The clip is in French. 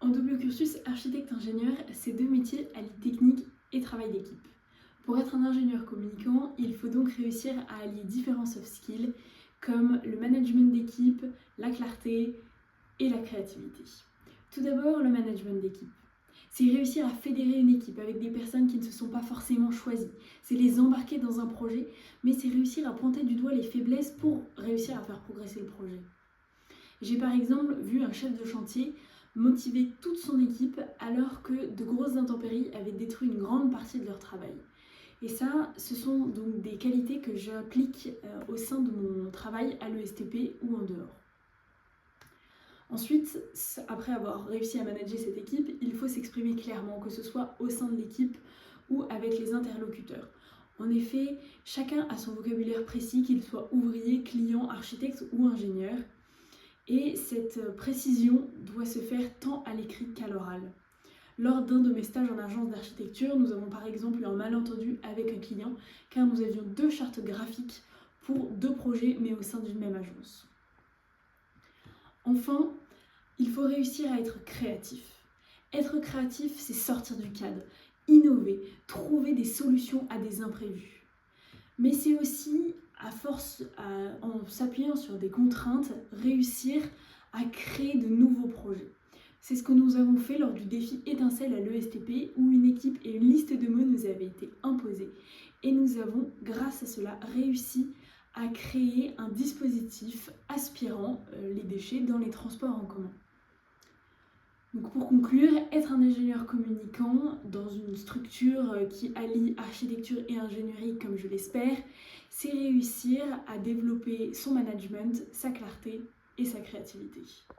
En double cursus architecte-ingénieur, ces deux métiers allient technique et travail d'équipe. Pour être un ingénieur communicant, il faut donc réussir à allier différents soft skills comme le management d'équipe, la clarté et la créativité. Tout d'abord, le management d'équipe. C'est réussir à fédérer une équipe avec des personnes qui ne se sont pas forcément choisies. C'est les embarquer dans un projet, mais c'est réussir à pointer du doigt les faiblesses pour réussir à faire progresser le projet. J'ai par exemple vu un chef de chantier motiver toute son équipe alors que de grosses intempéries avaient détruit une grande partie de leur travail. Et ça, ce sont donc des qualités que j'applique au sein de mon travail à l'ESTP ou en dehors. Ensuite, après avoir réussi à manager cette équipe, il faut s'exprimer clairement, que ce soit au sein de l'équipe ou avec les interlocuteurs. En effet, chacun a son vocabulaire précis, qu'il soit ouvrier, client, architecte ou ingénieur. Et cette précision doit se faire tant à l'écrit qu'à l'oral. Lors d'un de mes stages en agence d'architecture, nous avons par exemple eu un malentendu avec un client car nous avions deux chartes graphiques pour deux projets mais au sein d'une même agence. Enfin, il faut réussir à être créatif. Être créatif, c'est sortir du cadre, innover, trouver des solutions à des imprévus. Mais c'est aussi, en s'appuyant sur des contraintes, réussir à créer de nouveaux projets. C'est ce que nous avons fait lors du défi Étincelle à l'ESTP où une équipe et une liste de mots nous avaient été imposées. Et nous avons, grâce à cela, réussi à créer un dispositif aspirant les déchets dans les transports en commun. Donc pour conclure, être un ingénieur communicant dans une structure qui allie architecture et ingénierie comme je l'espère, c'est réussir à développer son management, sa clarté et sa créativité.